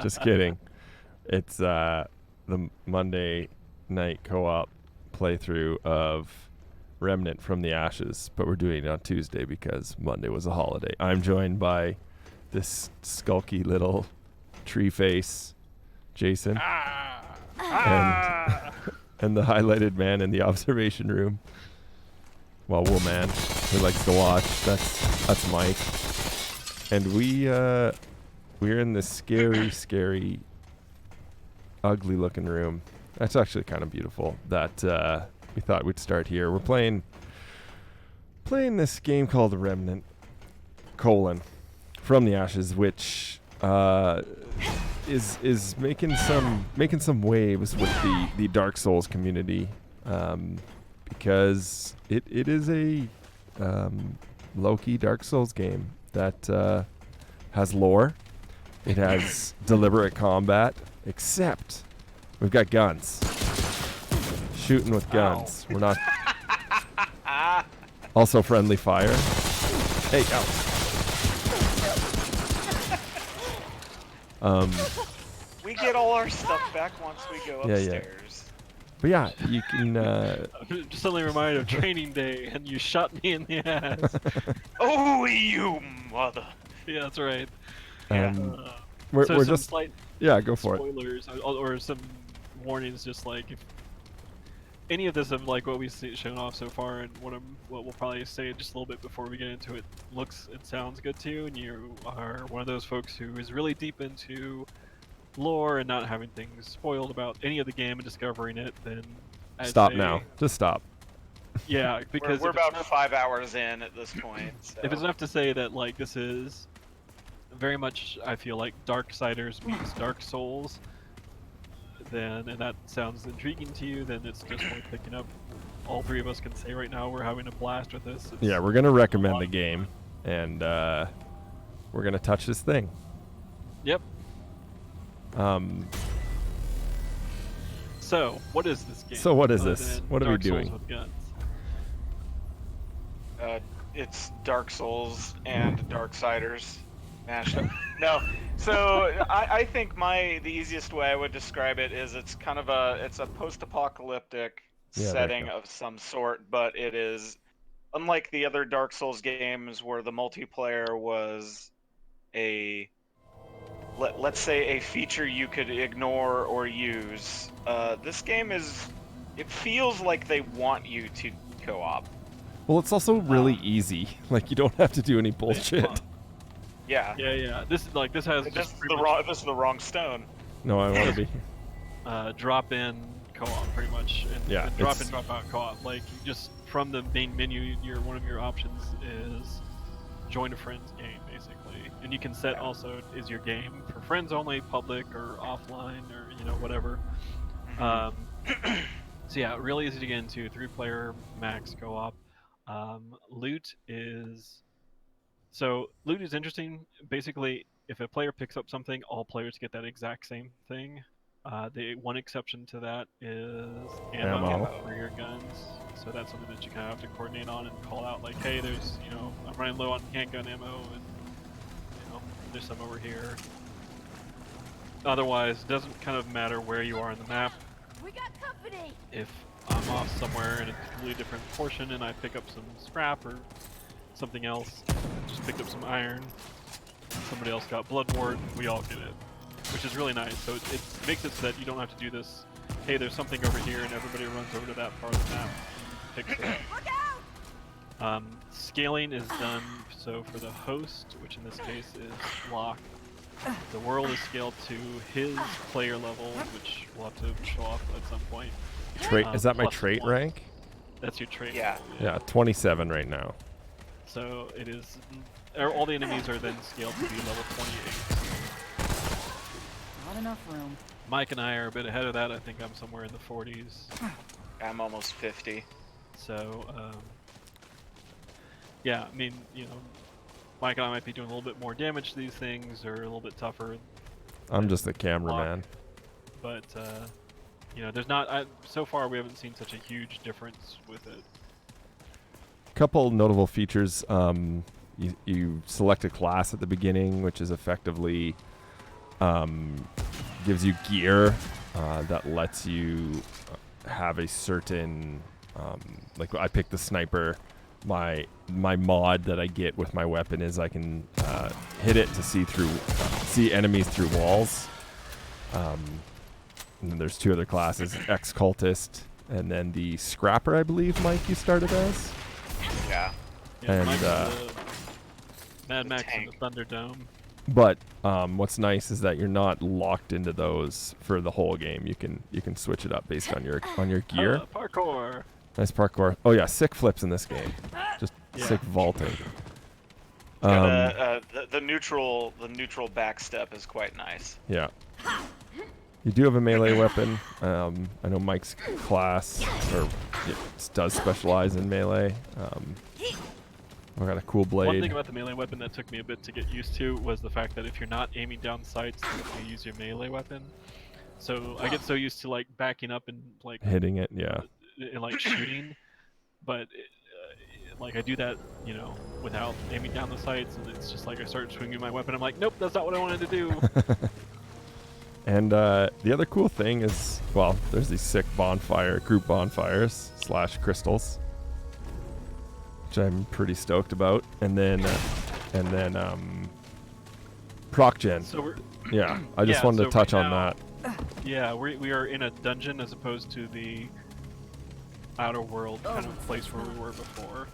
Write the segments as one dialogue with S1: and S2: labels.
S1: Just kidding. It's the Monday night co-op playthrough of Remnant from the Ashes, but we're doing it on Tuesday because Monday was a holiday. I'm joined by this skulky little tree face, Jason, and and the highlighted man in the observation room. Well, woman who likes to watch. That's Mike, and we're in this scary, ugly-looking room. That's actually kind of beautiful. That we thought we'd start here. We're playing this game called Remnant: From the Ashes, which is making some waves with the Dark Souls community, because it is a low-key Dark Souls game that has lore. It has deliberate combat, except we've got guns. Shooting with guns. We're not. Also friendly fire. Hey,
S2: we get all our stuff back once we go upstairs.
S1: But yeah, you can.
S3: Just suddenly reminded of training day, and you shot me in the ass.
S2: Oh, you mother!
S3: Yeah, that's right.
S1: We're
S3: some
S1: just.
S3: Slight
S1: Go for it.
S3: spoilers or some warnings, just like if any of this of like what we've shown off so far, and what we'll probably say just a little bit before we get into it, looks and sounds good to you, and you are one of those folks who is really deep into lore and not having things spoiled about any of the game and discovering it, then
S1: Stop now. Just stop.
S3: Yeah, because
S2: we're about 5 hours in at this point. So.
S3: If it's enough to say that like this is very much, I feel like Darksiders meets Dark Souls, then, and that sounds intriguing to you, then it's just worth picking up. All three of us can say right now we're having a blast with this.
S1: Yeah, we're gonna recommend the game, and we're gonna touch this thing.
S3: Yep. So, what is this game?
S1: So what is this? What are we doing?
S3: With guns?
S2: It's Dark Souls and Darksiders mashed up. No, so I think the easiest way I would describe it is it's kind of it's a post-apocalyptic setting of some sort, but it is unlike the other Dark Souls games where the multiplayer was let's say a feature you could ignore or use. This game it feels like they want you to co-op.
S1: Well, it's also really easy. Like, you don't have to do any bullshit.
S2: Yeah.
S3: Yeah. This is
S2: the wrong stone.
S1: No, I want to be.
S3: Drop in co-op, pretty much. And drop in, drop out co-op. Like, just from the main menu, one of your options is join a friend's game, basically. And you can set also, is your game for friends only, public, or offline, or, whatever. So yeah, really easy to get into. 3-player max co-op. Loot is interesting. Basically, if a player picks up something, all players get that exact same thing. The one exception to that is ammo for your guns. So that's something that you kind of have to coordinate on and call out, like, hey, there's, I'm running low on handgun ammo, and there's some over here. Otherwise, it doesn't kind of matter where you are in the map.
S4: We got company.
S3: If I'm off somewhere in a completely different portion and I pick up some scrap or something else, just picked up some iron, somebody else got bloodwort, we all get it, which is really nice. So it makes it so that you don't have to do this, hey, there's something over here, and everybody runs over to that part of the map and picks it up.
S4: Look out!
S3: Scaling is done, so for the host, which in this case is Locke, the world is scaled to his player level, which we'll have to show off at some point.
S1: Trait? Is that my trait
S3: +1.
S1: rank?
S3: That's your trait.
S2: Yeah.
S1: Yeah, 27 right now.
S3: So it is. All the enemies are then scaled to be level 28.
S4: Not enough room.
S3: Mike and I are a bit ahead of that. I think I'm somewhere in the 40s.
S2: I'm almost 50.
S3: So, yeah, I mean, Mike and I might be doing a little bit more damage to these things, or a little bit tougher.
S1: I'm just a cameraman.
S3: But, there's not. So far, we haven't seen such a huge difference with it.
S1: Couple notable features. You select a class at the beginning, which is effectively gives you gear that lets you have a certain like I picked the sniper. My mod that I get with my weapon is I can hit it to see enemies through walls. And then there's 2 other classes, ex-cultist, and then the scrapper, I believe, Mike, you started as.
S2: Yeah.
S1: And
S3: Mad
S2: the
S3: Max
S2: tank.
S3: and the Thunderdome.
S1: But what's nice is that you're not locked into those for the whole game. You can switch it up based on your gear.
S3: Parkour.
S1: Nice parkour. Oh yeah, sick flips in this game. Just sick vaulting.
S2: The neutral back step is quite nice.
S1: Yeah. You do have a melee weapon. I know Mike's class does specialize in melee. I've got a cool blade.
S3: One thing about the melee weapon that took me a bit to get used to was the fact that if you're not aiming down sights, you use your melee weapon. So I get so used to like backing up and like
S1: hitting it, yeah.
S3: And like shooting, but like I do that, without aiming down the sights, and it's just like I start swinging my weapon. I'm like, nope, that's not what I wanted to do.
S1: And the other cool thing is, well, there's these sick group bonfires / crystals, which I'm pretty stoked about. And then proc gen.
S3: So
S1: yeah, I just wanted to touch on that.
S3: Yeah, we are in a dungeon as opposed to the outer world kind of place where we were before.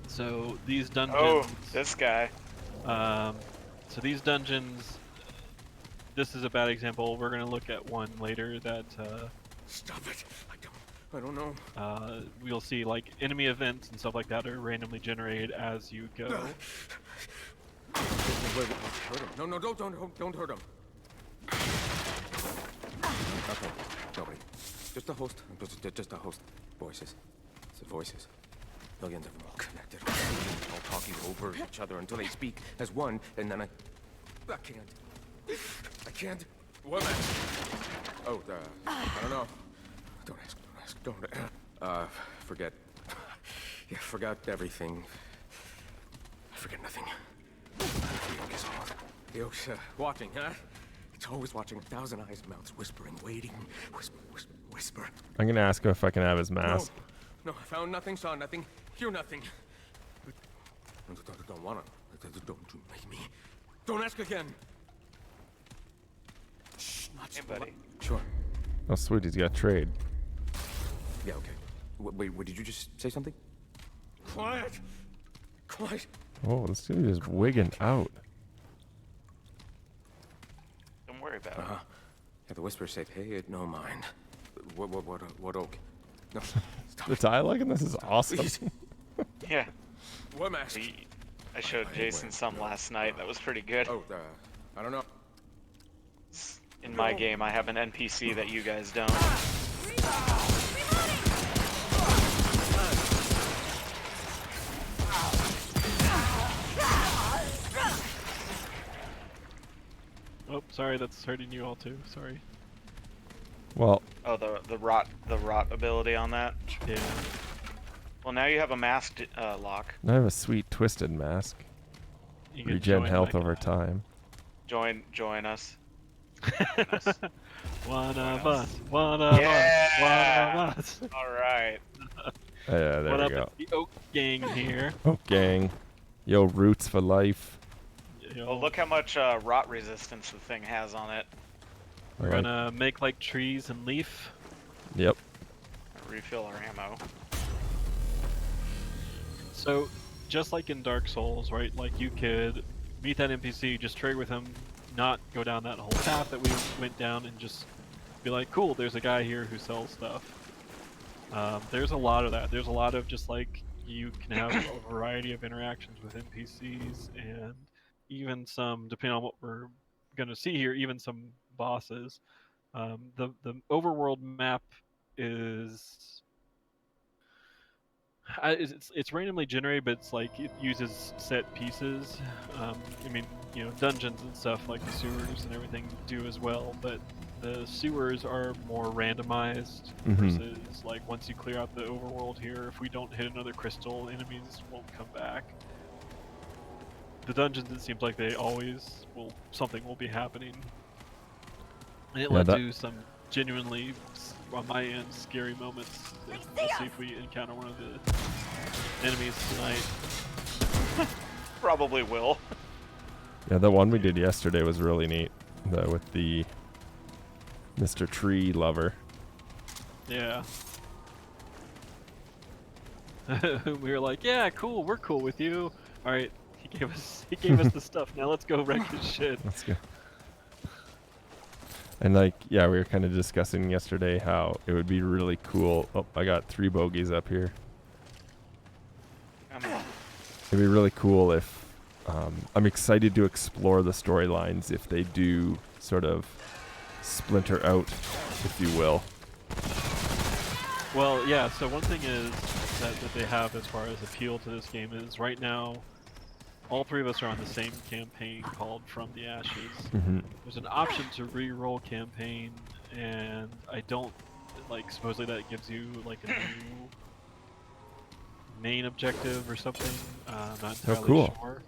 S3: So these dungeons.
S2: Oh, this guy.
S3: So these dungeons. This is a bad example. We're gonna look at one later that.
S5: Stop it! I don't know.
S3: We'll see like enemy events and stuff like that are randomly generated as you go.
S5: Wait, hurt him. No, don't hurt him. Okay, nobody. Just the host. Just the host. Voices. It's the voices. Millions of them all connected. All talking over each other until they speak as one, and then I can't. What? Oh, I don't know. Don't ask. Forget. Yeah, forgot everything. Forget nothing. The oak is all. The oak's watching, huh? It's always watching. 1,000 eyes and mouths whispering, waiting. Whisper.
S1: I'm gonna ask him if I can have his mask.
S5: No, I found nothing, saw nothing, hear nothing. Don't wanna. Don't you make me. Don't ask again. Shh, not
S2: Hey, buddy.
S5: Sure.
S1: Oh, sweet, he's got trade.
S5: Yeah, okay. Wait, did you just say something? Quiet!
S1: Oh, this dude is wigging out.
S2: Don't worry about it.
S5: Yeah, the whisper's safe. Hey, no mind. What oak? No, stop.
S1: The dialogue in this is awesome.
S5: Please.
S2: Yeah.
S5: What mask?
S2: I showed Jason some last night. That was pretty good.
S5: Oh, I don't know.
S2: In my game, I have an NPC that you guys don't.
S3: Oh, sorry, that's hurting you all too. Sorry.
S1: Well,
S2: Oh, the rot ability on that.
S3: Yeah.
S2: Well, now you have a masked Locke.
S1: I have a sweet twisted mask.
S3: You can
S1: Regen
S3: join
S1: health
S3: my
S1: over
S3: class.
S1: time.
S2: Join us.
S3: One of us. One of us.
S2: All right.
S1: Yeah, there
S3: What
S1: we
S3: up,
S1: go.
S3: the Oak Gang here.
S1: Oh, gang. Yo, roots for life.
S2: Well, look how much rot resistance the thing has on it.
S3: We're
S1: Alright.
S3: gonna make like trees and leaf.
S1: Yep.
S2: Refill our ammo.
S3: So, just like in Dark Souls, right? Like you could meet that NPC, just trade with him, not go down that whole path that we went down, and just be like, cool, there's a guy here who sells stuff. There's a lot of that. There's a lot of just like you can have a variety of interactions with NPCs, and even some, depending on what we're gonna see here, even some bosses. The overworld map is. It's randomly generated, but it's like it uses set pieces. I mean, dungeons and stuff like the sewers and everything do as well, but the sewers are more randomized versus like once you clear out the overworld here, if we don't hit another crystal, enemies won't come back. the dungeons, it seems like they always something will be happening. And it
S1: Yeah,
S3: led
S1: that-
S3: to some genuinely, on my end, scary moments. Let's see if we encounter one of the enemies tonight.
S2: Probably will.
S1: Yeah, the one we did yesterday was really neat. With the Mr. Tree Lover.
S3: Yeah. We were like, yeah, cool, we're cool with you. All right, he gave us the stuff. Now let's go wreck his shit.
S1: Let's go. And like, yeah, we were kind of discussing yesterday how it would be really cool. Oh, I got 3 bogeys up here. It'd be really cool if I'm excited to explore the storylines if they do sort of splinter out, if you will.
S3: Well, yeah, so one thing is that they have as far as appeal to this game is right now, all 3 of us are on the same campaign called From the Ashes.
S1: Mm-hmm.
S3: There's an option to re-roll campaign, and I don't, like, supposedly that gives you, like, a new main objective or something. I'm not entirely
S1: cool.
S3: sure.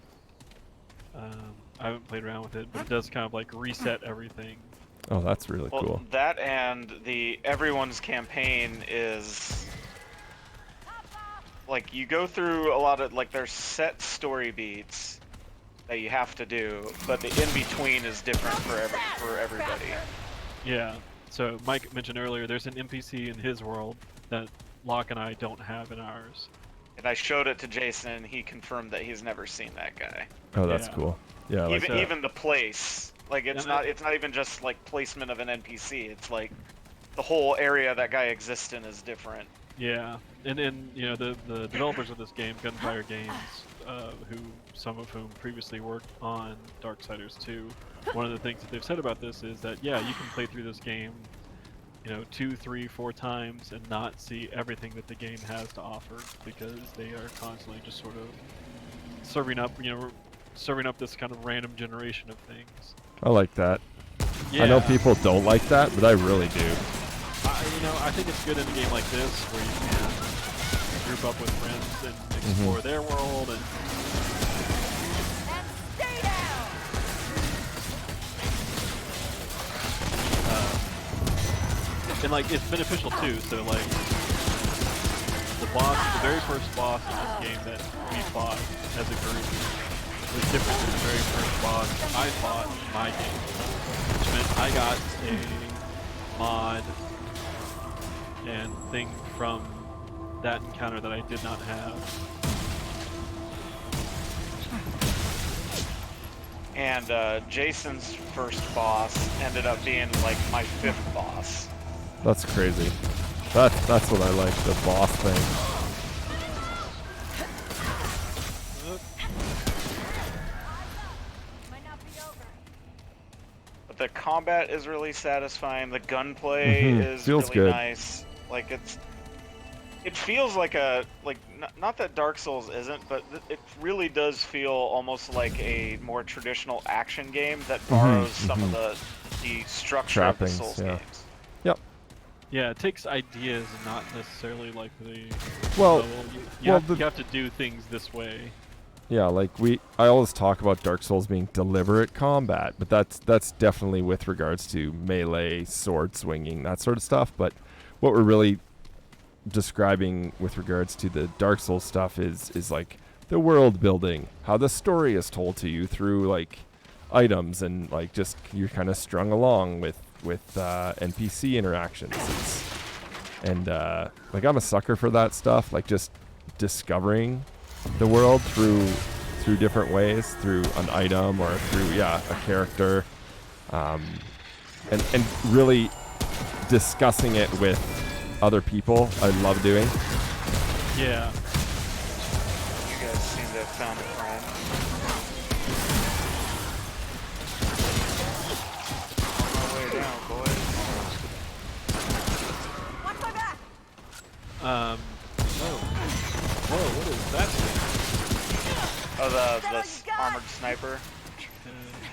S3: I haven't played around with it, but it does kind of, like, reset everything.
S1: Oh, that's really
S2: Well,
S1: cool.
S2: that and the everyone's campaign is like you go through a lot of like there's set story beats that you have to do, but the in between is different for everybody.
S3: Yeah. So Mike mentioned earlier, there's an NPC in his world that Locke and I don't have in ours.
S2: And I showed it to Jason, and he confirmed that he's never seen that guy.
S1: Oh, that's
S3: Yeah.
S1: cool. Yeah, like
S2: Even even the place, like it's
S3: Yeah,
S2: not even just like placement of an NPC. It's like the whole area that guy exists in is different.
S3: Yeah, and then you know the developers of this game, Gunfire Games, some of whom previously worked on Darksiders 2. One of the things that they've said about this is that yeah, you can play through this game, 2, 3, 4 times and not see everything that the game has to offer because they are constantly just sort of serving up this kind of random generation of things.
S1: I like that.
S3: Yeah.
S1: I know people don't like that, but I really do.
S3: I think it's good in a game like this where you can group up with friends and explore their world and
S4: Stay down!
S3: and like it's beneficial too. So like the very first boss in this game that we fought as a group was different than the very first boss I fought in my game, which meant I got a mod and thing from that encounter that I did not have.
S2: And Jason's first boss ended up being like my 5th boss.
S1: That's crazy. That's what I like, the boss thing.
S4: Might not be over.
S2: But the combat is really satisfying. The gunplay is
S1: Feels
S2: really
S1: good.
S2: nice. Like it feels like not that Dark Souls isn't, but it really does feel almost like a more traditional action game that borrows some of the structure
S1: Trappings,
S2: of the Souls
S1: yeah.
S2: games.
S1: Yep.
S3: Yeah, it takes ideas and not necessarily like the.
S1: Well,
S3: you have to do things this way.
S1: Yeah, like I always talk about Dark Souls being deliberate combat, but that's definitely with regards to melee, sword swinging, that sort of stuff. But what we're really describing with regards to the Dark Souls stuff is like the world building, how the story is told to you through like items and like just you're kind of strung along with NPC interactions. And like I'm a sucker for that stuff, like just discovering the world through different ways, through an item or through a character, and really discussing it with other people. I love doing.
S3: Yeah.
S2: You guys seem to have found a friend. On my way down, boys.
S4: Watch my back!
S3: Whoa, what is that thing?
S2: Oh, the armored sniper.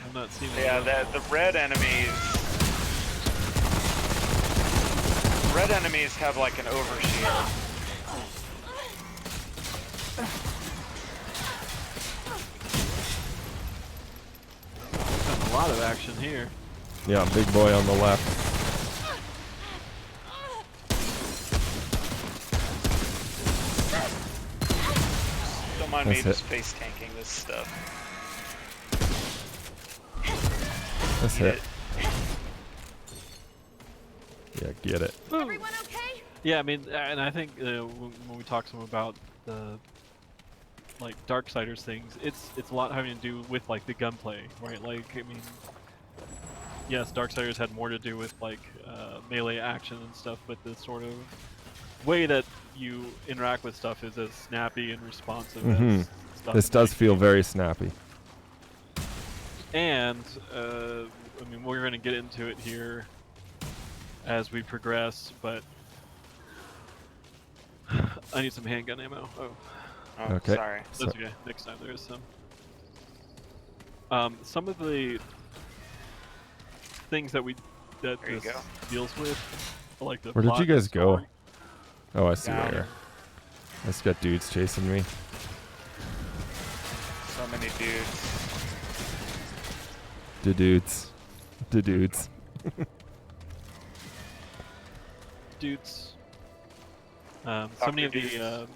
S3: I'm not seeing
S2: Yeah,
S3: it.
S2: the red enemies. Red enemies have like an overshield.
S3: a lot of action here.
S1: Yeah, big boy on the left.
S2: Don't mind me
S1: Nice
S2: just
S1: hit.
S2: face tanking this stuff.
S1: That's
S2: Get
S1: hit. Yeah, get it.
S4: Everyone okay?
S3: Yeah, I mean, and I think when we talk some about the like Darksiders things, it's a lot having to do with like the gunplay, right? Like, I mean, yes, Darksiders had more to do with like melee action and stuff, but the sort of way that you interact with stuff is as snappy and responsive as stuff.
S1: This
S3: in
S1: does
S3: that
S1: feel
S3: game.
S1: very snappy.
S3: And I mean, we're going to get into it here as we progress, but I need some handgun ammo. Oh,
S2: Oh,
S1: Okay.
S2: sorry.
S1: So,
S3: that's okay. Next time there is some. Some of the things that
S2: There you
S3: this
S2: go.
S3: deals with, like the
S1: where did
S3: plot
S1: you guys
S3: and
S1: go?
S3: story.
S1: Oh, I see
S2: Down.
S1: where. I just got dudes chasing me.
S2: So many dudes.
S1: The dudes. The dudes.
S3: Dudes. So many of the
S2: Dudes.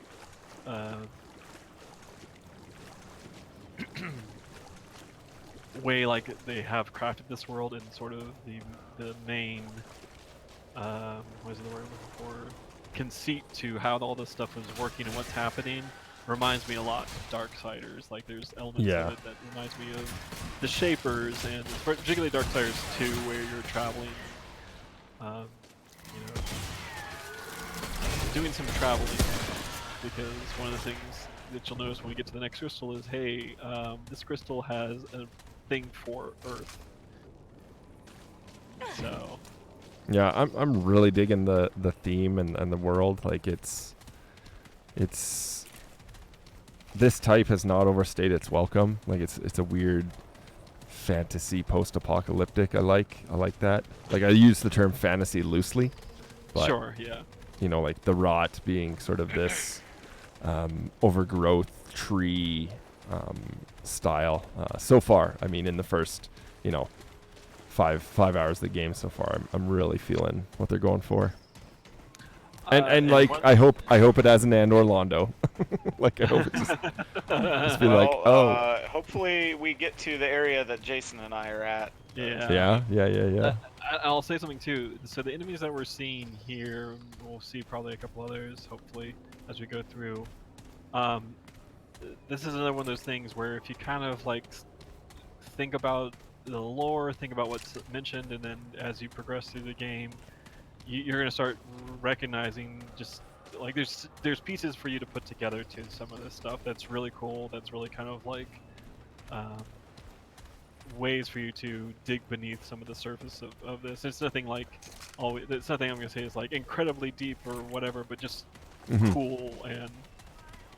S3: way like they have crafted this world and sort of the main what is the word I'm looking for, conceit to how all this stuff is working and what's happening reminds me a lot of Darksiders. Like there's elements
S1: Yeah.
S3: of it that reminds me of the Shapers and particularly Darksiders 2 where you're traveling, you know, doing some traveling, because one of the things that you'll notice when we get to the next crystal is, hey, this crystal has a thing for Earth. So
S1: Yeah, I'm really digging the theme and the world. Like it's this type has not overstayed its welcome. Like it's a weird fantasy post-apocalyptic. I like that. Like I use the term fantasy loosely, but
S3: sure, yeah.
S1: you know, like the rot being sort of this overgrowth tree style. So far, I mean, in the first, you know, five hours of the game so far, I'm really feeling what they're going for. And like
S3: one-
S1: I hope it has an and Orlando. Like I hope it just be like, oh
S2: Hopefully we get to the area that Jason and I are at.
S3: yeah.
S1: yeah.
S3: I'll say something too. So the enemies that we're seeing here, we'll see probably a couple others, hopefully, as we go through. This is another one of those things where if you kind of like think about the lore, think about what's mentioned, and then as you progress through the game, you're gonna start recognizing just like there's pieces for you to put together to some of this stuff that's really cool. That's really kind of like ways for you to dig beneath some of the surface of this. It's nothing like always. It's nothing I'm gonna say is like incredibly deep or whatever, but just cool and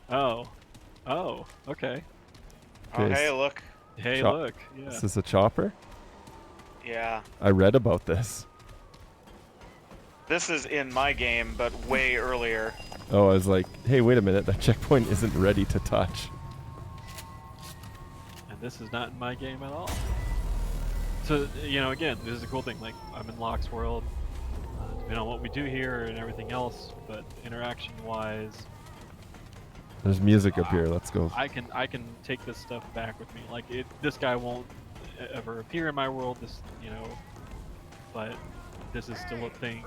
S3: oh, okay.
S2: Oh,
S1: Okay,
S2: hey, look.
S3: Hey,
S1: Chop-
S3: look, yeah.
S1: Is this a chopper?
S2: Yeah.
S1: I read about this.
S2: This is in my game, but way earlier.
S1: Oh, I was like, hey, wait a minute, that checkpoint isn't ready to touch.
S3: And this is not in my game at all. So, you know, again, this is a cool thing. Like, I'm in Locke's world, depending on what we do here and everything else, but interaction-wise,
S1: There's music up here. Let's go.
S3: I can take this stuff back with me. Like, this guy won't ever appear in my world. This, you know, but this is still a thing.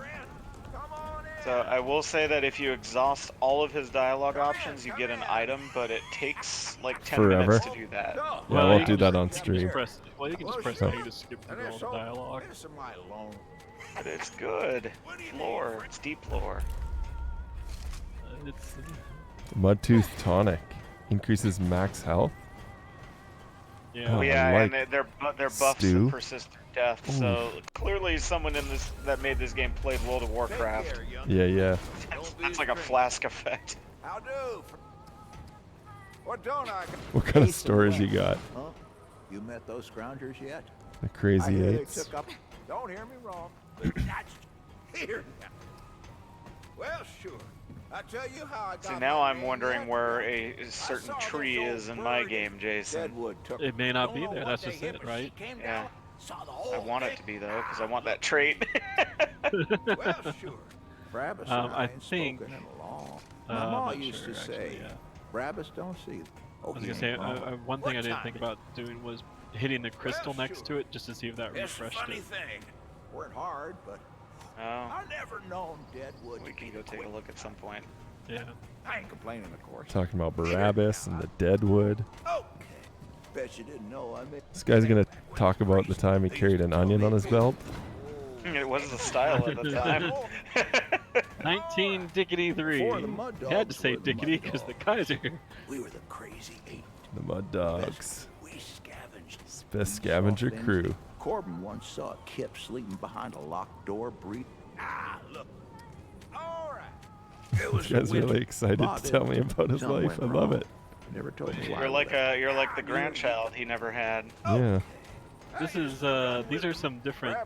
S2: So I will say that if you exhaust all of his dialogue options, you get an item, but it takes like 10
S1: Forever.
S2: minutes to do that.
S1: Yeah, I
S3: you
S1: won't do
S3: can
S1: that
S3: just-
S1: on
S3: you can
S1: stream.
S3: just press, well, you can just press A to skip through all the dialogue.
S2: But it's good. Lore. It's deep lore.
S3: It's
S1: Mudtooth tonic increases max health.
S3: yeah.
S1: Oh, I
S2: Yeah,
S1: like
S2: and they're buffs
S1: stew.
S2: that persist through death. So clearly, someone in this that made this game played World of Warcraft.
S1: Yeah.
S2: That's like a flask effect.
S6: How do? What don't I?
S1: What kind of storage you got?
S6: Huh? You met those scroungers yet?
S1: The
S6: I
S1: crazy
S6: hear they
S1: eights.
S6: took up. Don't hear me wrong. But that's here. Well, sure. I tell you how I got.
S2: See, now
S6: my
S2: I'm
S6: name
S2: where
S6: yet?
S2: a certain
S6: saw
S2: tree
S6: those old
S2: is in my
S6: birds
S2: game, Jason.
S6: Deadwood took
S3: It may not
S6: Don't
S3: be
S6: know
S3: there.
S6: what
S3: That's
S6: they
S3: just
S6: hit,
S3: it,
S6: but she
S3: right?
S6: came
S2: Yeah.
S6: down Saw the whole
S2: I want it
S6: thing.
S2: to be though, because I want that trait.
S6: Well, sure. Brabus and
S3: I
S6: I ain't
S3: think-
S6: spoken in a long.
S3: I'm
S6: My ma
S3: not
S6: used
S3: sure,
S6: to
S3: actually,
S6: say,
S3: yeah.
S6: Brabus don't see.
S3: I was gonna say, one thing
S6: What
S3: I didn't
S6: time
S3: think
S6: is
S3: about doing was hitting the crystal
S6: Well,
S3: next
S6: sure.
S3: to it, just to see if that
S6: It's a
S3: refreshed
S6: funny
S3: it.
S6: thing. Weren't hard, but
S2: Oh,
S6: I never known Deadwood.
S2: we
S6: to
S2: can
S6: be
S2: go
S6: the
S2: take a
S6: quick
S2: look at some point.
S3: Yeah.
S6: I ain't complaining, of course.
S1: Talking about Barabbas and the Deadwood.
S6: Okay. Bet you didn't know I made.
S1: This guy's gonna talk about the time he carried an onion on his belt.
S2: It was the style at the time.
S3: 19 Dickety 3.
S6: Before the Mud
S3: You had to
S6: Dogs
S3: say
S6: were the
S3: Dickety
S6: Mud
S3: because the
S6: Dogs.
S3: guys are here.
S6: We were the crazy eight.
S1: The Mud Dogs.
S6: We scavenged.
S1: Best scavenger
S6: Saw things.
S1: crew.
S6: Corbin once saw a kip sleeping behind a locked door, breathe. Ah, look. All right. It was
S1: This guy's
S6: a winter.
S1: really excited
S6: Ma
S1: to tell me
S6: didn't.
S1: about his
S6: Something
S1: life. I
S6: went
S1: love
S6: wrong.
S1: it.
S6: Never told me why.
S2: You're like the grandchild he never had.
S1: Yeah.
S3: This is, these are some different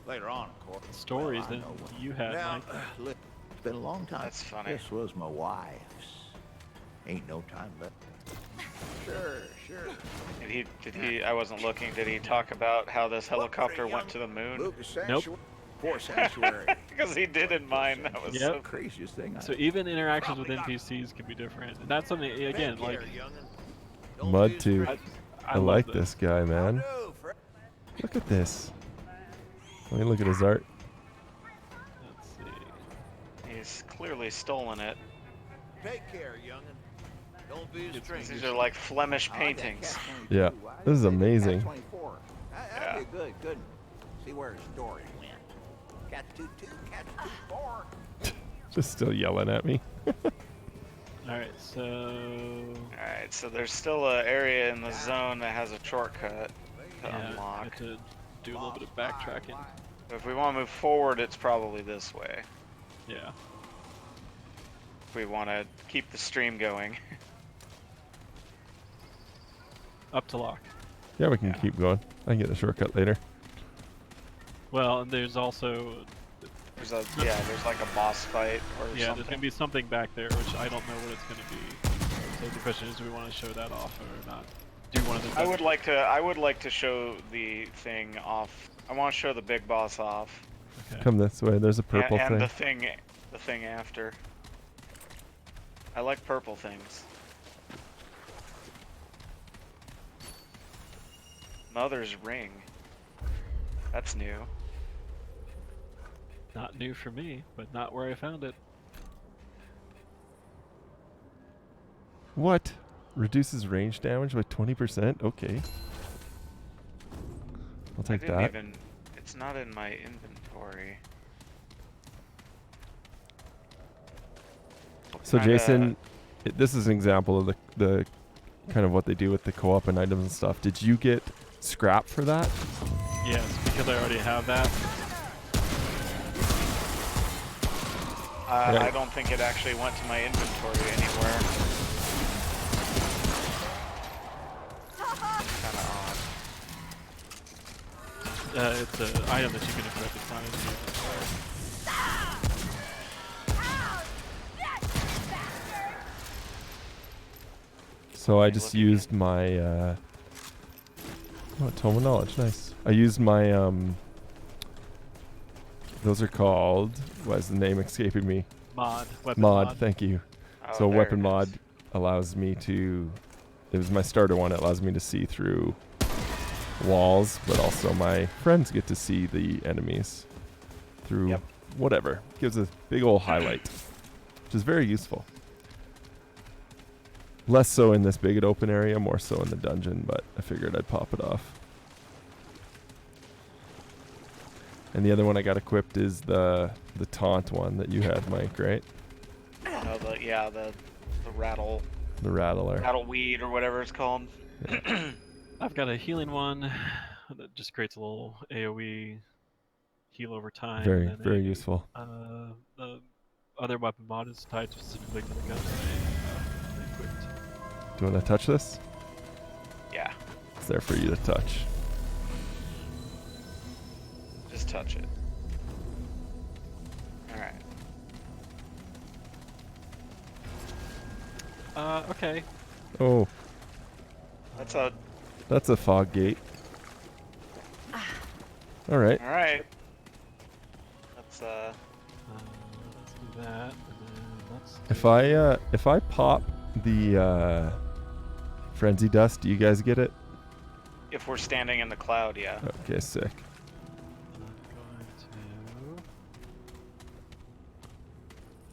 S6: Later on, of course.
S3: stories
S6: Well, I
S3: than
S6: know what-
S3: you had,
S6: Now,
S3: Mike.
S6: look, it's been a long time.
S2: That's funny.
S6: This was my wife's. Ain't no time left. Sure.
S2: Did he, I wasn't looking, did he talk about how this helicopter went to the moon?
S6: Lucas
S3: Nope.
S6: Sanctuary. Poor Sanctuary.
S2: Because he did in mine, that was
S3: Yep.
S2: so
S6: Craziest thing I
S3: So even interactions with NPCs can be different. And that's something, again, like,
S1: Mud too. I
S3: love
S1: like this guy, man. Look at this. Let me look at his art.
S3: Let's see.
S2: he's clearly stolen it.
S6: Take care, youngin'. Don't be a stranger.
S2: These are like Flemish paintings.
S1: Yeah, this is amazing.
S6: That'd be good. See where his story went. Cat 2-2, cat 2-4.
S1: Just still yelling at me.
S3: Alright, so.
S2: Alright, so there's still an area in the zone that has a shortcut to
S3: Yeah, I
S2: unlock.
S3: have to do a little bit of backtracking.
S2: But if we want to move forward, it's probably this way.
S3: Yeah.
S2: If we want to keep the stream going.
S3: Up to Locke.
S1: Yeah, we can keep going. I can get a shortcut later.
S3: Well, and there's also.
S2: There's like a boss fight or
S3: Yeah, there's
S2: something.
S3: gonna be something back there, which I don't know what it's gonna be. So the question is, do we want to show that off or not? Do one of the.
S2: I would like to show the thing off. I want to show the big boss off.
S3: Okay.
S1: Come this way. There's a purple
S2: and
S1: thing.
S2: the thing after. I like purple things. Mother's ring. That's new.
S3: Not new for me, but not where I found it.
S1: What? Reduces range damage by 20%? Okay. I'll
S2: I
S1: take
S2: didn't
S1: that.
S2: even. It's not in my inventory.
S1: So
S2: Kinda-
S1: Jason, this is an example of the kind of what they do with the co-op and items and stuff. Did you get scrap for that?
S3: Yes, because I already have that.
S1: Yeah.
S2: I don't think it actually went to my inventory anywhere. Kind of odd.
S3: It's an item that you can equip. It's not in the inventory.
S1: So I
S2: you
S1: just
S2: looking at?
S1: used my tome of knowledge, nice. I used my those are called, why is the name escaping me?
S3: Mod. Weapon
S1: Mod, thank you.
S2: Oh,
S1: So
S2: there
S1: weapon
S2: it
S1: mod
S2: is.
S1: allows me to, it was my starter one, it allows me to see through walls, but also my friends get to see the enemies through
S2: Yep.
S1: whatever. Gives a big old highlight, which is very useful. Less so in this big open area, more so in the dungeon, but I figured I'd pop it off. And the other one I got equipped is the taunt one that you had, Mike, right?
S2: No, the rattle
S1: The rattler.
S2: weed or whatever it's called.
S3: I've got a healing one that just creates a little AoE heal over time.
S1: Very,
S3: and then
S1: very useful.
S3: The other weapon mod is tied specifically to the gun that I equipped.
S1: Do you want to touch this?
S2: Yeah,
S1: It's there for you to touch.
S2: just touch it. All right.
S3: Okay.
S1: Oh,
S2: That's a
S1: that's a fog gate. All right.
S2: All right. Let's
S3: Let's do that, and then let's.
S1: If I pop the frenzy dust, do you guys get it?
S2: if we're standing in the cloud, yeah.
S1: Okay, sick.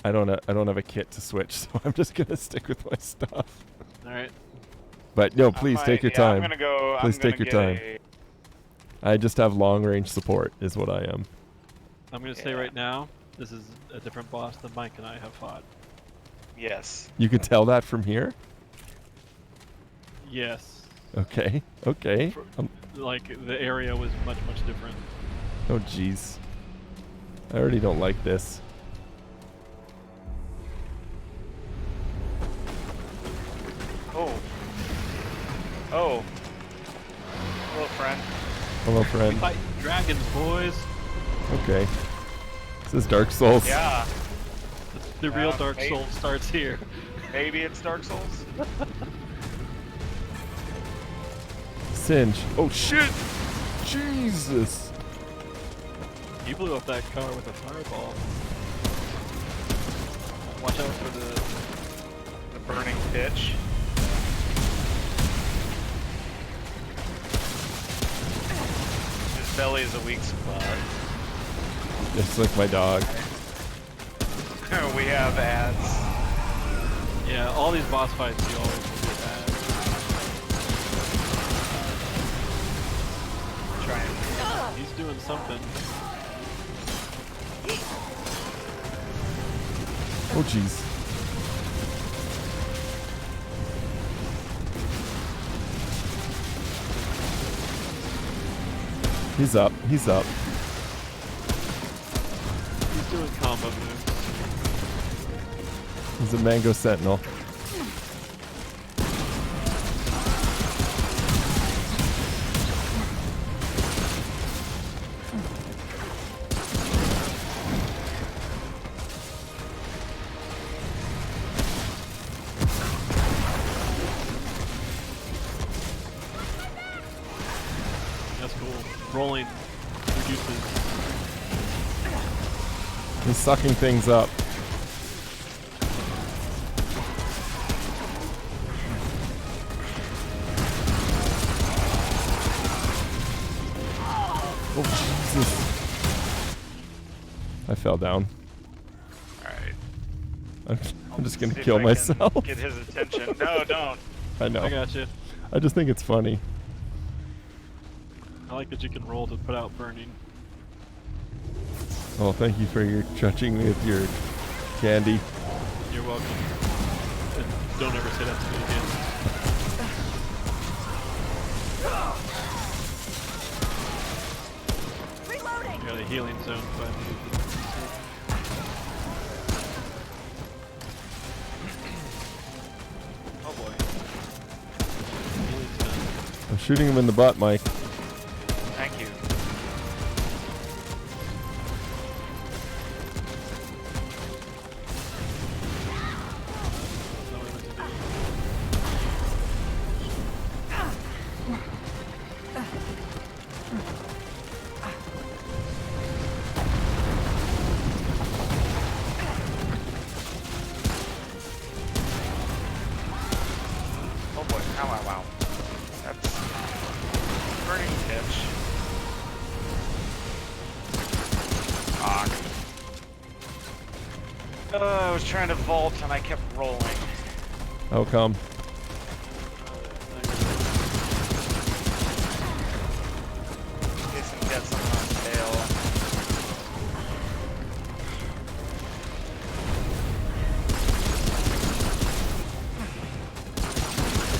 S3: I'm going
S1: I don't have a kit to switch, so I'm just gonna stick with my stuff.
S3: to. All right.
S1: But no,
S2: I
S1: please
S2: might-
S1: take your
S2: yeah,
S1: time.
S2: I'm gonna go.
S1: Please
S2: I'm gonna
S1: take your
S2: get
S1: time.
S2: a-
S1: I just have long range support, is what I am.
S3: I'm gonna say
S2: Yeah.
S3: right now, this is a different boss than Mike and I have fought.
S2: Yes.
S1: You can tell that from here.
S3: Yes.
S1: Okay. Okay.
S3: For- Like the area was much different.
S1: Oh jeez. I already don't like this.
S2: Oh. Oh. Hello, friend.
S1: Hello,
S3: We
S1: friend.
S3: fight dragons, boys.
S1: Okay. This is Dark Souls.
S2: Yeah.
S3: The real
S2: Yeah,
S3: Dark
S2: hey.
S3: Souls starts here.
S2: Maybe it's Dark Souls.
S1: Singe. Oh shit! Jesus!
S3: You blew up that car with a fireball. Watch out for
S2: The burning pitch. His belly is a weak spot.
S1: Just like my dog.
S2: We have ads.
S3: Yeah, all these boss fights you always will get bad.
S2: Try and
S3: He's doing something.
S1: Oh jeez. He's up. He's up.
S3: He's doing combo moves.
S1: He's a Mango Sentinel.
S3: That's cool. Rolling reduces.
S1: He's sucking things up. Oh Jesus! I fell down.
S2: Alright.
S1: I'm just gonna
S2: See if
S1: kill
S2: I can
S1: myself.
S2: Get his attention. No, don't.
S1: I know.
S3: I got you.
S1: I just think it's funny.
S3: I like that you can roll to put out burning.
S1: Oh, thank you for your touching me with your candy.
S3: You're welcome. And don't ever say that to me again.
S4: Reloading.
S3: I got a healing zone if I need it.
S2: Oh boy.
S3: Healing zone.
S1: I'm shooting him in the butt, Mike.
S2: Thank you.
S3: That's not what I meant to do.
S2: Oh boy. Ow, ow, ow. That's burning pitch. Fuck. I was trying to vault and I kept rolling.
S1: How come?
S2: Jason gets something on his tail.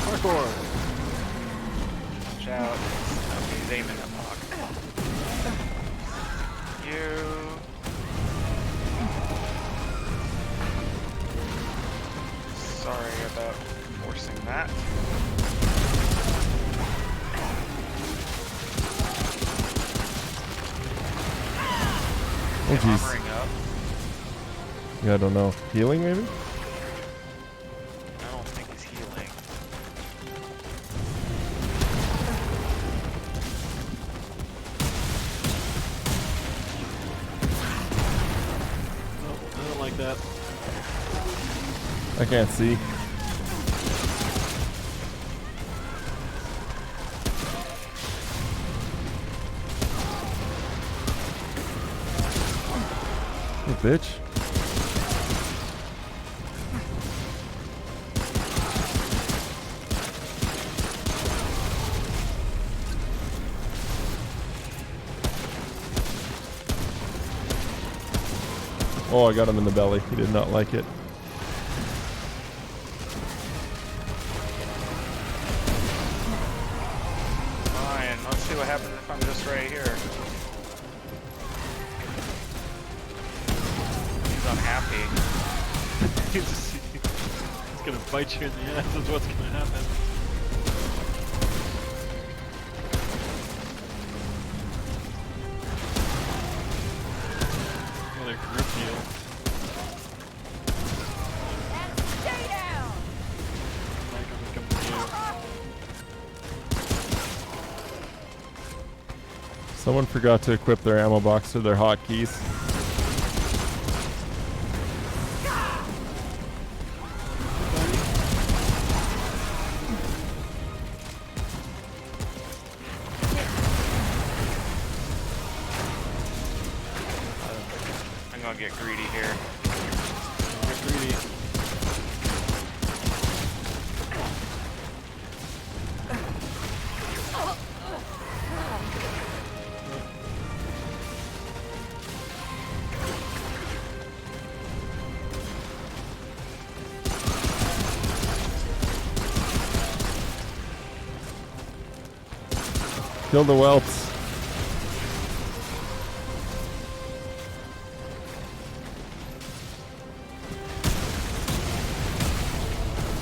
S3: Parkour!
S2: Watch out. Okay, he's aiming at Locke. You. Sorry about forcing that.
S1: Oh jeez.
S2: Armoring up.
S1: Yeah, I don't know. Healing maybe?
S2: I don't think he's healing.
S3: like that.
S1: I can't see. Oh, bitch. Oh, I got him in the belly. He did not like it.
S2: Fine. Let's see what happens if I'm just right here. He's unhappy.
S3: He's gonna bite you in the ass. Is what's gonna happen. Another grip heal.
S4: And stay down.
S3: Like I'm coming to you.
S1: Someone forgot to equip their ammo box to their hotkeys.
S2: I'm gonna get greedy here.
S3: Get greedy.
S1: Kill the whelps.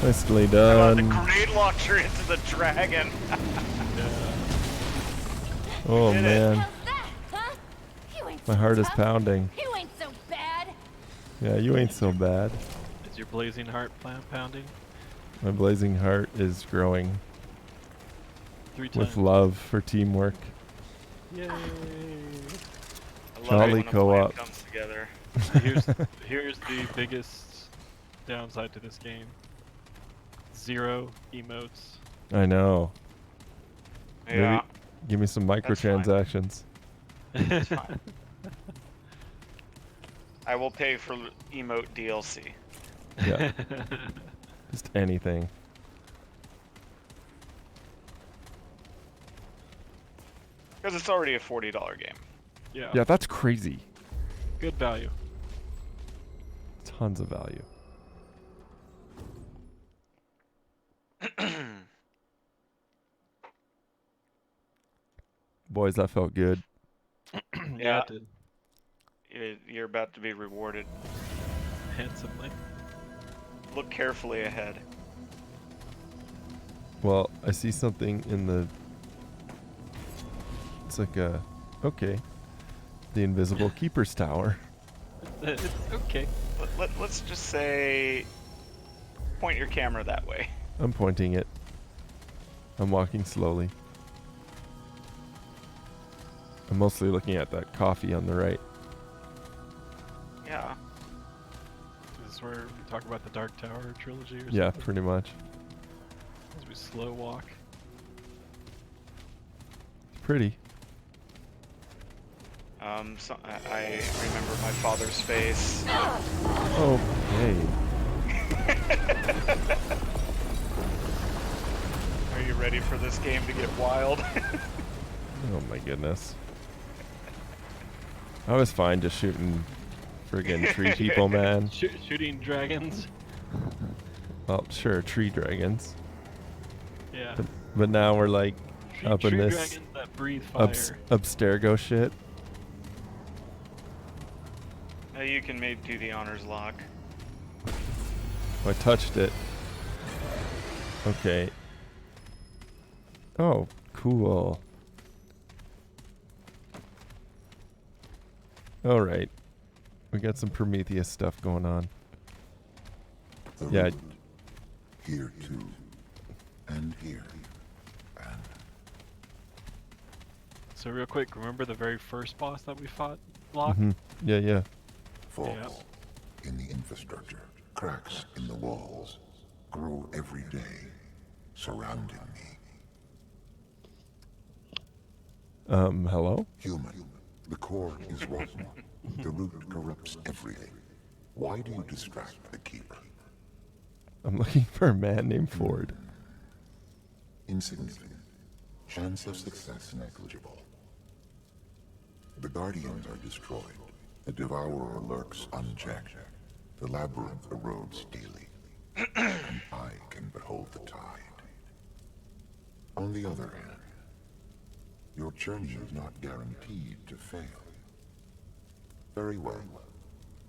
S1: Nicely
S2: I want the
S1: done.
S2: grenade launcher into the dragon.
S1: Oh
S2: did it.
S1: man,
S4: How's that, huh? You ain't
S1: my
S4: so
S1: heart is
S4: tough.
S1: pounding.
S4: You ain't so bad.
S1: Yeah, you ain't so bad.
S3: Is your blazing heart pounding?
S1: My blazing heart is growing
S3: 3 times.
S1: with love for teamwork.
S3: Yay!
S2: I love
S1: Jolly
S2: it when a plan
S1: co-op.
S2: comes together.
S3: Here's the biggest downside to this game. 0 emotes.
S1: I know.
S2: Yeah.
S1: Maybe give me some microtransactions.
S2: That's fine. I will pay for emote DLC.
S1: Yeah, just anything.
S2: Because it's already a $40 game.
S3: Yeah.
S1: Yeah, that's crazy.
S3: Good value.
S1: Tons of value. Boys, that felt good.
S3: Yeah, it did.
S2: You're about to be rewarded.
S3: Handsomely.
S2: Look carefully ahead.
S1: Well, I see something in the... It's like a... Okay. The Invisible Keeper's Tower.
S3: It's okay.
S2: Let's just say... Point your camera that way.
S1: I'm pointing it. I'm walking slowly. I'm mostly looking at that coffee on the right.
S2: Yeah.
S3: This is where we talk about the Dark Tower trilogy or
S1: Yeah,
S3: something.
S1: pretty much.
S3: As we slow walk.
S1: It's pretty.
S2: So I remember my father's face.
S1: Okay.
S2: Are you ready for this game to get wild?
S1: Oh my goodness. I was fine just shooting friggin' tree people, man.
S3: Shooting dragons.
S1: Well, sure, tree dragons.
S3: Yeah.
S1: But now we're like up in
S3: Tree
S1: this
S3: dragons that breathe fire.
S1: Abstergo shit.
S2: You can maybe do the honors, Locke.
S1: I touched it. Okay. Oh, cool. Alright. We got some Prometheus stuff going on. Yeah.
S7: Here too. And here. And
S3: So real quick, remember the very first boss that we fought, Locke?
S1: Yeah, yeah.
S7: false.
S3: Yeah.
S7: in the infrastructure, cracks in the walls, grow every day, surrounding me.
S1: Hello?
S7: Human, the core is rotten. The root corrupts everything. Why do you distract the keeper?
S1: I'm looking for a man named Ford.
S7: Insignificant. Chance of success negligible. The Guardians are destroyed. The Devourer lurks unchecked. The Labyrinth erodes daily. And I can behold the tide. On the other hand, your journey is not guaranteed to fail. Very well.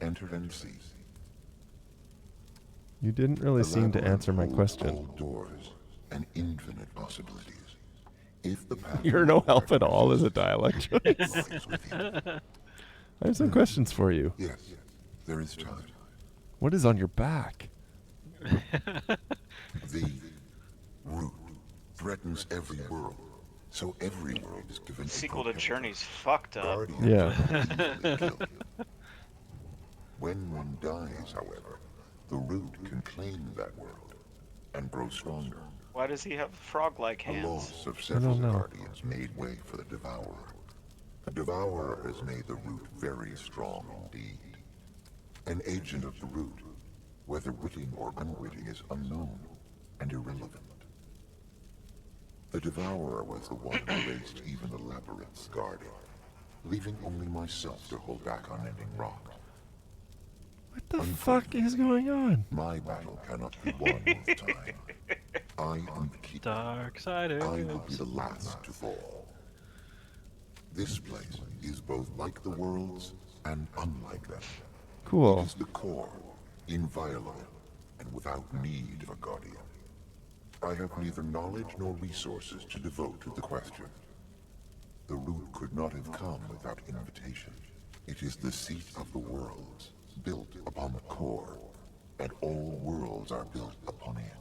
S7: Enter and see.
S1: You didn't really
S7: The
S1: seem to
S7: Labyrinth
S1: answer my
S7: holds
S1: question.
S7: all doors and infinite possibilities. If the path
S1: You're no help at all as a dialect choice.
S7: lies within.
S1: I have some questions for you.
S7: Yes, there is time.
S1: What is on your back?
S7: The root threatens every world, so every world is given a
S2: Sequel to
S7: protector.
S2: Journey's fucked up.
S7: Guardians
S1: Yeah.
S7: are easily killed. When one dies, however, the root can claim that world and grow stronger.
S2: Why does he have frog-like
S7: The
S2: hands?
S7: loss of several
S1: know.
S7: guardians made way for the Devourer. The Devourer has made the root very strong indeed. An agent of the root, whether witting or unwitting, is unknown and irrelevant. The Devourer was the one who raised even the Labyrinth's guardian, leaving only myself to hold back unending rock.
S1: What the fuck is going on?
S7: My battle cannot be won with time. I am the keeper.
S3: Darksiders.
S7: I will be the last to fall. This place is both like the worlds and unlike them. It
S1: Cool.
S7: is the core, inviolable, and without need of a guardian. I have neither knowledge nor resources to devote to the question. The root could not have come without invitation. It is the seat of the worlds, built upon the core, and all worlds are built upon it.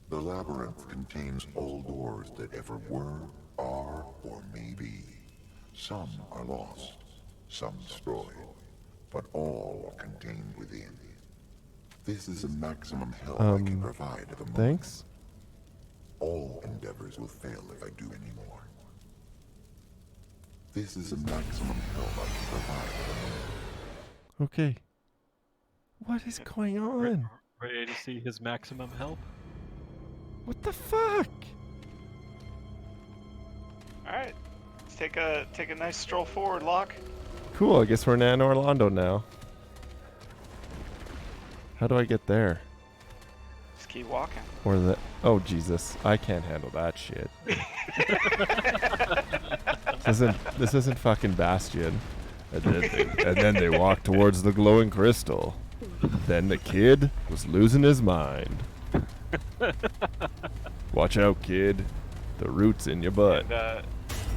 S7: The Labyrinth contains all doors that ever were, are, or may be. Some are lost, some destroyed, but all are contained within. This is the maximum help I can provide at the moment.
S1: Thanks.
S7: All endeavors will fail if I do any more. This is the maximum help I can provide at the moment.
S1: Okay. What is going on?
S3: Ready to see his maximum help?
S1: What the fuck?
S2: All right, let's take a nice stroll forward, Locke.
S1: Cool, I guess we're in Anne Orlando now. How do I get there?
S2: Just keep walking.
S1: Or the... Oh, Jesus. I can't handle that shit. This isn't fucking Bastion. And then they walked towards the glowing crystal. Then the kid was losing his mind. Watch out, kid. The root's in your butt.
S2: And,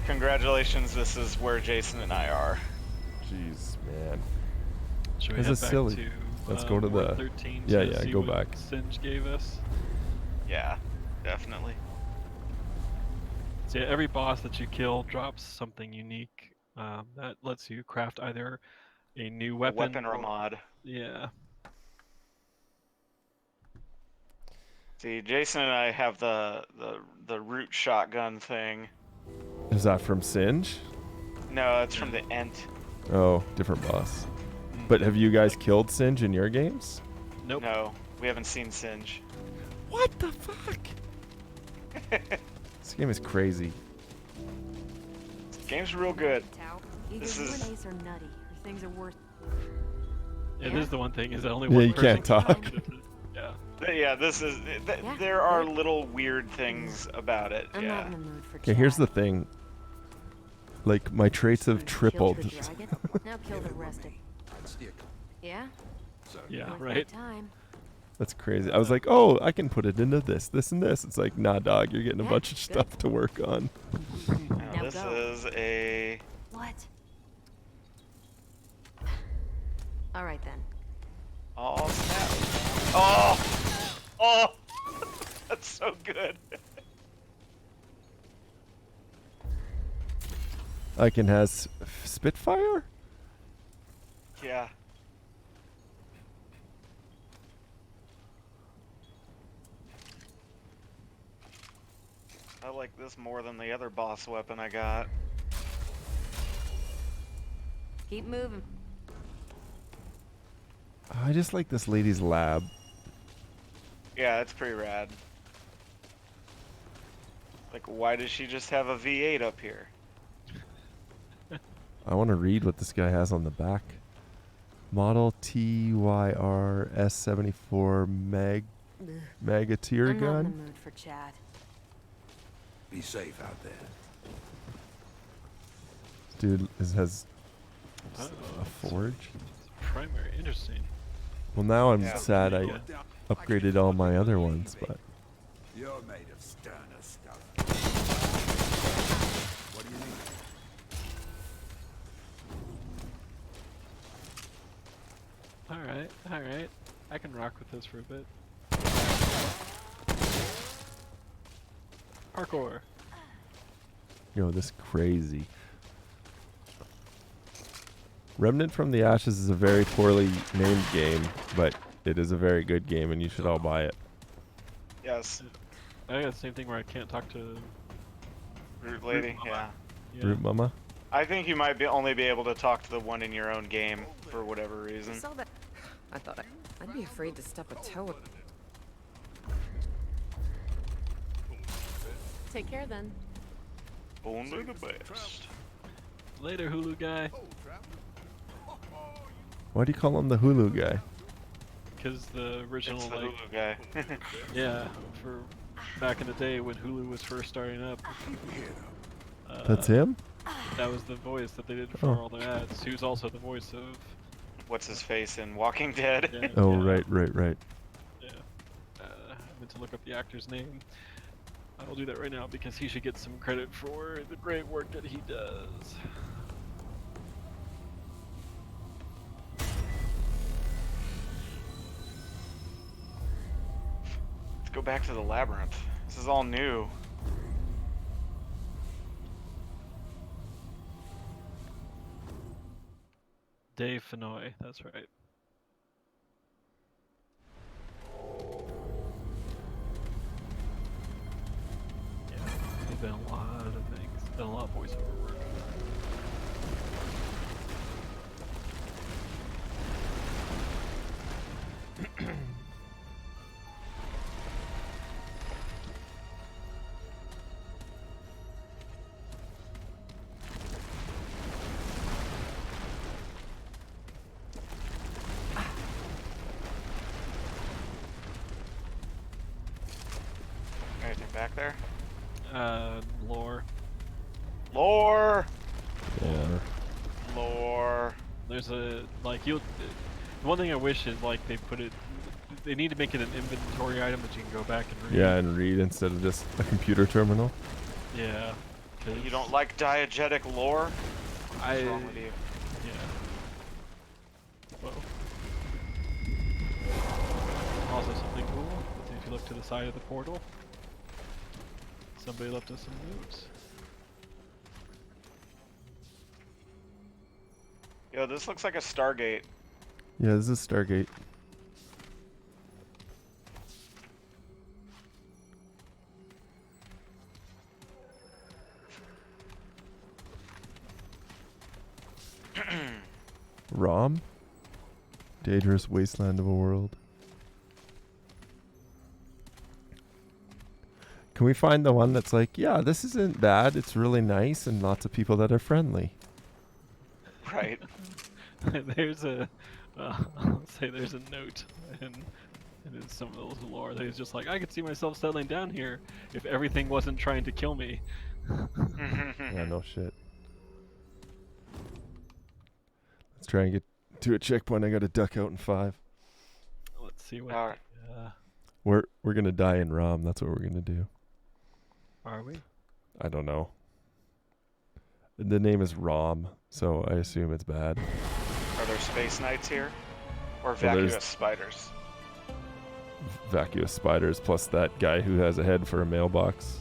S2: congratulations, this is where Jason and I are.
S1: Jeez, man.
S3: Should we
S1: This
S3: head
S1: is
S3: back
S1: silly.
S3: to
S1: Let's go to
S3: Ward
S1: the-
S3: 13
S1: Yeah,
S3: to
S1: yeah,
S3: see
S1: go
S3: what
S1: back.
S3: Singe gave us?
S2: Yeah, definitely.
S3: So yeah, every boss that you kill drops something unique that lets you craft either a new
S2: A
S3: weapon,
S2: weapon or a mod.
S3: Yeah.
S2: See, Jason and I have the root shotgun thing.
S1: Is that from Singe?
S2: No, it's from the Ent.
S1: Oh, different boss. But have you guys killed Singe in your games?
S3: Nope.
S2: No, we haven't seen Singe.
S1: What the fuck? This game is crazy.
S2: Game's real good.
S8: Tao, either
S2: This
S8: you
S2: is-
S8: and Ace are nutty, or things are worth.
S3: It is the one thing is that only
S1: Yeah,
S3: one
S1: you
S3: person
S1: can't talk.
S3: Yeah.
S2: Yeah, this is.
S8: Yeah,
S2: There are
S8: good.
S2: little weird things about it.
S8: I'm not
S2: Yeah.
S8: in the mood for
S1: Okay, here's the
S8: chat.
S1: thing. Like, my traits have
S8: Killed
S1: tripled.
S8: the dragon, now kill the rest of. Yeah.
S3: Yeah,
S8: Like
S3: right.
S8: that time.
S1: That's crazy. I was like, oh, I can put it into this, and this. It's like, nah, dog, you're getting a
S8: Yeah,
S1: bunch of
S8: good.
S1: stuff to work on.
S2: Now,
S8: Now
S2: this
S8: go.
S2: is a.
S8: What? All right then.
S2: Oh snap! Oh, oh, that's so good.
S1: I can has Spitfire?
S2: Yeah. I like this more than the other boss weapon I got.
S8: Keep moving.
S1: I just like this lady's lab.
S2: Yeah, it's pretty rad. Like, why does she just have a V8 up here?
S1: I want to read what this guy has on the back. Model TYR S74 Magateer
S8: I'm not in the
S1: gun.
S8: mood for chat.
S6: Be safe out there.
S1: Dude has
S3: Oh,
S1: a forge.
S3: Primary, interesting.
S1: Well, now I'm
S2: Yeah.
S1: sad I
S3: Yeah.
S1: upgraded all my other ones, but
S6: You're made of sterner stuff. What do you need?
S3: Alright. I can rock with this for a bit. Parkour.
S1: yo, this crazy. Remnant from the Ashes is a very poorly named game, but it is a very good game, and you should all buy it.
S2: Yes,
S3: I got the same thing where I can't talk to.
S2: Root Lady, yeah.
S3: Yeah.
S1: Root Mama.
S2: I think you might only be able to talk to the one in your own game for whatever reason.
S8: Saw that. I thought I'd be afraid to step a toe.
S4: Take care then.
S2: Only the best.
S3: Later, Hulu guy.
S1: Why do you call him the Hulu guy?
S3: Because the original,
S2: It's the
S3: like,
S2: Hulu guy.
S3: yeah, for back in the day when Hulu was first starting up.
S1: That's him?
S3: That was the voice that they did for
S1: Oh.
S3: all their ads. He was also the voice of.
S2: What's his face in Walking Dead?
S3: Yeah,
S1: Oh,
S3: yeah,
S1: right.
S3: Yeah. I meant to look up the actor's name. I will do that right now because he should get some credit for the great work that he does.
S2: Let's go back to the Labyrinth. This is all new.
S3: Dave Fenoy, that's right. Yeah, he's been a lot of things. Done a lot of voiceover work.
S2: Anything back there?
S3: Lore.
S2: Lore!
S1: Yeah.
S2: Lore.
S3: There's a like you'll. One thing I wish is like they put it. They need to make it an inventory item that you can go back and read.
S1: Yeah, and read instead of just a computer terminal.
S3: Yeah. 'cause
S2: You don't like diegetic lore? What's
S3: I.
S2: wrong with you?
S3: Yeah. Whoa. Also something cool. If you look to the side of the portal, somebody left us some notes.
S2: Yo, this looks like a Stargate.
S1: Yeah, this is Stargate. Rhom? Dangerous wasteland of a world. Can we find the one that's like, yeah, this isn't bad, it's really nice, and lots of people that are friendly?
S2: Right.
S3: There's a. I'll say there's a note, and it's some of those lore that is just like I could see myself settling down here if everything wasn't trying to kill me.
S1: Yeah, no shit. Let's try and get to a checkpoint. I gotta duck out in 5.
S3: Let's see what.
S2: Alright.
S1: We're gonna die in Rhom. That's what we're gonna do.
S3: Are we?
S1: I don't know. The name is Rhom, so I assume it's bad.
S2: Are there space knights here? Or
S1: Well, there's-
S2: vacuous spiders?
S1: Vacuous spiders plus that guy who has a head for a mailbox.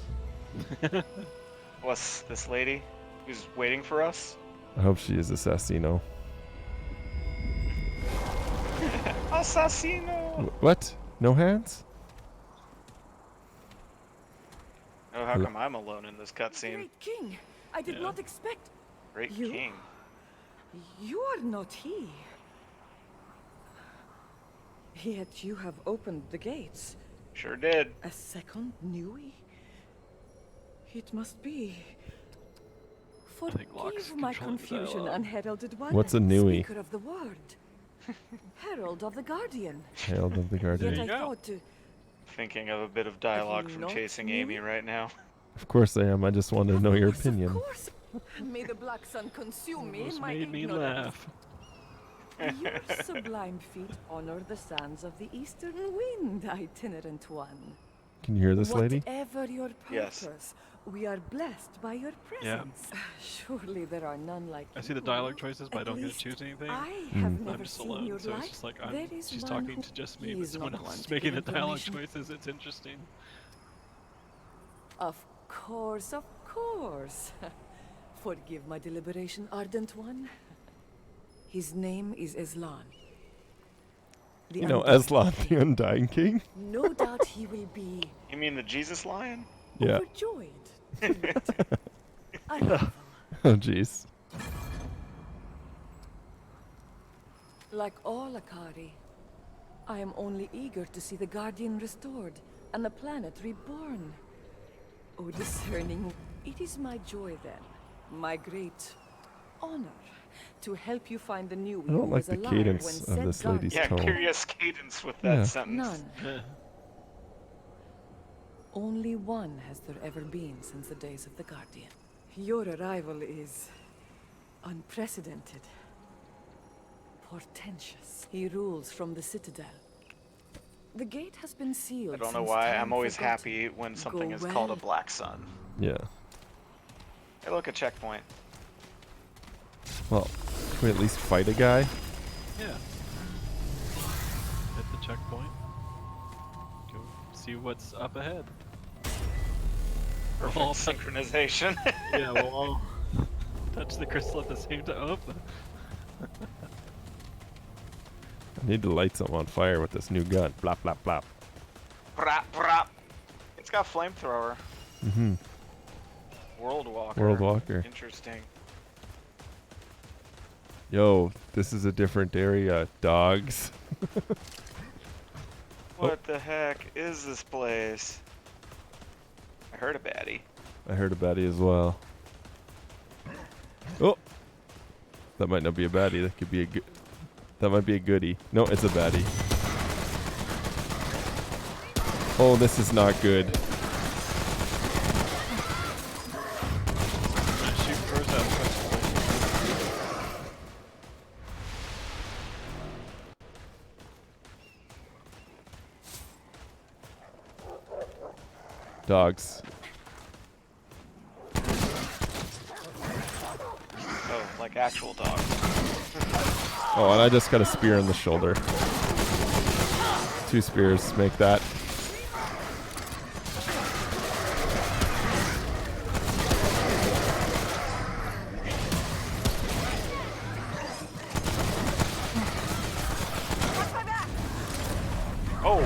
S2: What's this lady who's waiting for us?
S1: I hope she is Assassino.
S2: Assassino!
S1: What? No hands?
S2: No how come I'm alone in this cutscene?
S8: Great king, I did
S3: Yeah.
S8: not expect.
S2: Great
S8: You-
S2: king.
S8: You are not he. Yet you have opened the gates.
S2: Sure did.
S8: A second Nui? It must be.
S3: think Locke's
S8: Forgive my
S3: controlling the
S8: confusion,
S3: dialogue.
S8: unheralded one.
S1: What's a Nui?
S8: Speaker of the word. Herald of the Guardian.
S1: Herald of the Guardian.
S8: Yet I
S3: you go.
S8: thought to.
S2: Thinking of a bit of dialogue from
S8: not
S2: Chasing
S8: new?
S2: Amy right now.
S1: Of course I am. I just wanted to know your
S8: Of course,
S1: opinion.
S8: Of course. May the black sun consume me.
S3: Almost
S8: My
S3: made me
S8: ignorance.
S3: laugh.
S8: Your sublime feet honor the sands of the eastern wind, itinerant one.
S1: Can you hear this lady?
S8: Whatever your purpose,
S2: Yes.
S8: we are blessed by your presence. Surely there are none like
S3: I see the
S8: you.
S3: dialogue choices, but I
S8: At
S3: don't get to
S8: least
S3: choose anything.
S8: I have
S3: I'm
S8: never
S3: just
S8: seen
S3: alone,
S8: your
S3: so it's
S8: like.
S3: just like
S8: There is
S3: she's
S8: one
S3: talking
S8: who
S3: to just me, but
S8: is
S3: someone
S8: not
S3: else
S8: one
S3: is
S8: to
S3: making
S8: give
S3: the dialogue
S8: information.
S3: choices. It's interesting.
S8: Of course, of course. Forgive my deliberation, ardent one. His name is Aslan. The
S1: You know,
S8: Undying
S1: Aslan,
S8: King.
S1: the Undying King?
S8: No doubt he will be
S2: You mean the Jesus Lion?
S1: Yeah.
S8: overjoyed. to meet arrival.
S1: Oh, jeez.
S8: Like all Akari, I am only eager to see the Guardian restored and the planet reborn. O discerning, it is my joy then, my great honor, to help you find the new
S1: I don't like the cadence of this lady's
S2: Yeah,
S1: tone.
S2: curious cadence with that
S1: Yeah.
S2: sentence.
S8: None. Only one has there ever been since the days of the Guardian. Your arrival is unprecedented. Portentous. He rules from the Citadel. The gate has been sealed.
S2: I don't know
S8: since
S2: why.
S8: time
S2: I'm always
S8: forgotten.
S2: happy when something
S8: Go
S2: is called a
S8: well.
S2: black sun.
S1: Yeah.
S2: Hey, look, a checkpoint.
S1: Well, can we at least fight a guy?
S3: Yeah. Hit the checkpoint. Go see what's up ahead.
S2: Perfect
S3: all-
S2: synchronization.
S3: Yeah, we'll all touch the crystal at the same time. Oh,
S1: I need to light something on fire with this new gun. Blop, blop, blop.
S2: Brap, brap. It's got flamethrower.
S1: Mm-hmm.
S2: World Walker.
S1: World Walker.
S2: Interesting.
S1: Yo, this is a different area, dogs.
S2: What the heck is this place? I heard a baddie.
S1: I heard a baddie as well. Oh! That might not be a baddie. That could be a good. That might be a goodie. No, it's a baddie. Oh, this is not good.
S3: shoot first out of
S1: Dogs.
S2: Oh, like actual dogs.
S1: Oh, and I just got a spear in the shoulder. 2 spears make that.
S2: Oh!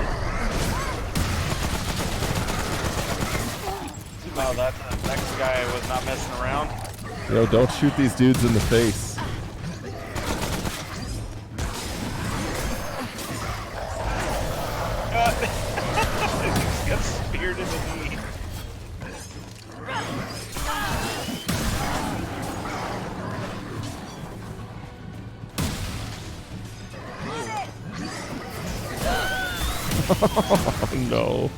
S2: Wow, that next guy was not messing around.
S1: Yo, don't shoot these dudes in the face.
S2: Got speared in the knee.
S1: Oh no.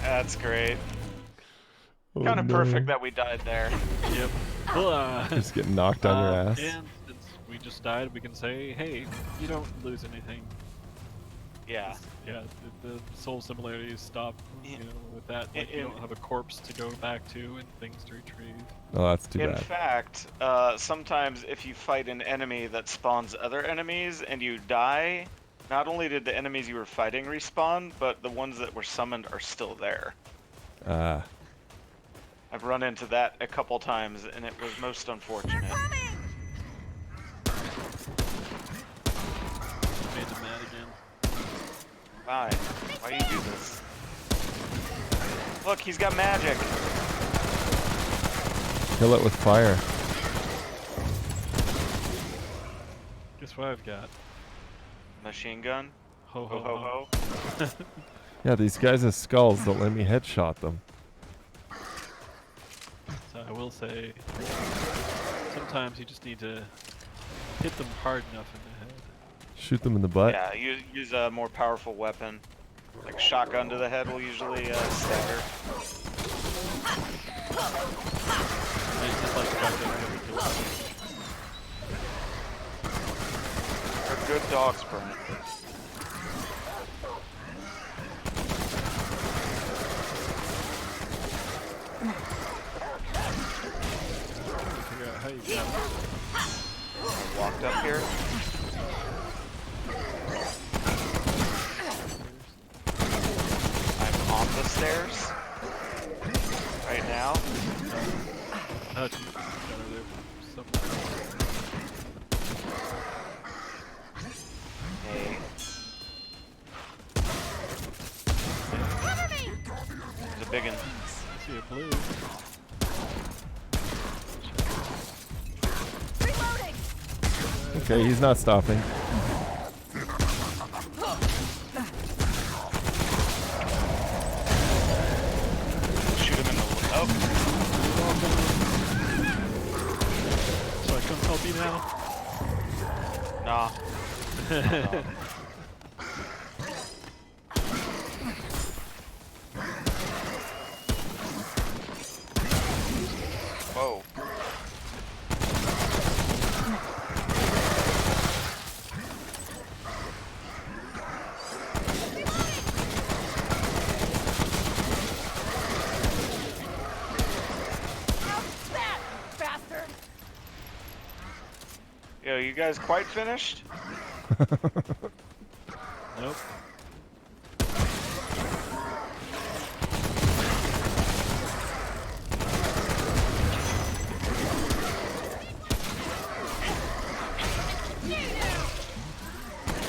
S2: That's great.
S1: Oh,
S2: Kind of
S1: no.
S2: perfect that we died there.
S3: Yep. Well,
S1: Just get knocked on your ass.
S3: And since we just died, we can say, hey, you don't lose anything.
S2: Yeah.
S3: Yeah, the soul similarities stop,
S2: Yeah.
S3: you know, with that. Like, you
S2: In-
S3: don't have a corpse to go back to and things to retrieve.
S1: Oh, that's too
S2: In
S1: bad.
S2: fact, sometimes if you fight an enemy that spawns other enemies and you die, not only did the enemies you were fighting respawn, but the ones that were summoned are still there.
S1: Ah.
S2: I've run into that a couple times, and it was most unfortunate.
S3: Made them mad again.
S2: Why? Why do you do this? Look, he's got magic.
S1: Kill it with fire.
S3: Guess what I've got?
S2: Machine gun.
S3: Ho
S2: Ho
S3: ho
S2: ho
S3: ho.
S2: ho.
S1: Yeah, these guys have skulls. Don't let me headshot them.
S3: So I will say, sometimes you just need to hit them hard enough in the head.
S1: Shoot them in the butt.
S2: Yeah, use a more powerful weapon. Like shotgun to the head will usually stagger.
S3: It's just like shotgun every kill.
S2: They're good dogs, Brent.
S3: Figure out how you got it.
S2: Walked up here. I'm on the stairs right now.
S3: Oh, geez. Got over there somewhere.
S2: Hey. There's a big one.
S3: I see a blue.
S4: Reloading!
S1: Okay, he's not stopping.
S2: Shoot him in the... Oh,
S3: So I come help you now?
S2: nah. Whoa.
S4: That bastard!
S2: Yo, you guys quite finished?
S3: Nope.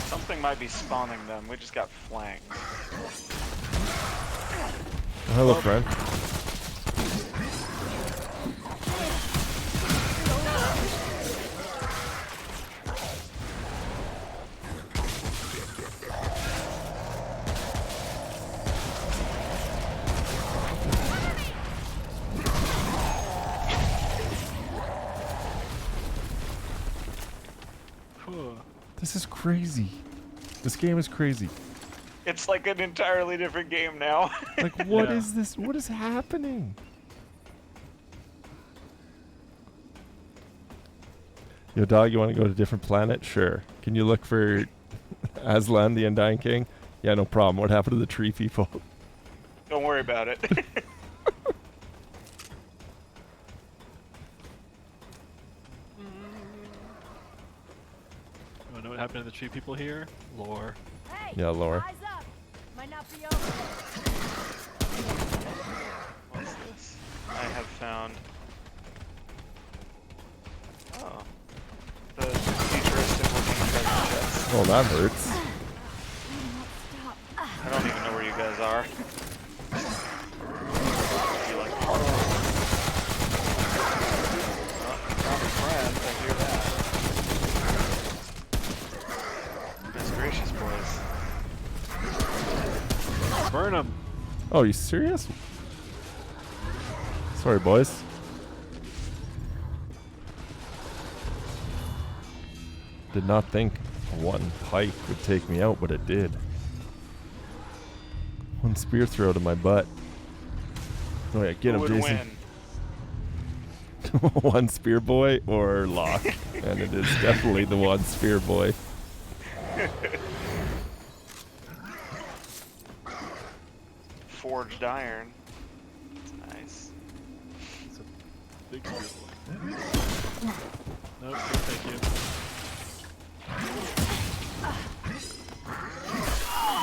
S2: Something might be spawning them. We just got flanked.
S1: Hello, friend.
S3: Whew.
S1: This is crazy. This game is crazy.
S2: It's like an entirely different game now.
S1: Like, what
S3: Yeah.
S1: is this? What is happening? Yo, dog, you want to go to a different planet? Sure. Can you look for Aslan, the Undying King? Yeah, no problem. What happened to the tree people?
S2: Don't worry about it.
S3: You wanna know what happened to the tree people here? Lore.
S4: Hey,
S1: Yeah, Laura.
S4: eyes up. Might not be over.
S2: What's this? I have found... Oh. The futuristic looking treasure chest.
S1: Oh, that hurts.
S2: I don't even know where you guys are. You like... Oh, found a friend. I hear that. Goodness gracious, boys.
S3: Burn them!
S1: Oh, you serious? Sorry, boys. Did not think one pike would take me out, but it did. One spear throw to my butt. Oh yeah, get
S2: Who
S1: him,
S2: would
S1: Jason.
S2: win?
S1: One spear boy or Locke, and it is definitely the one spear boy.
S2: Forged iron. That's nice.
S3: It's a big spear boy. Nope, no thank you.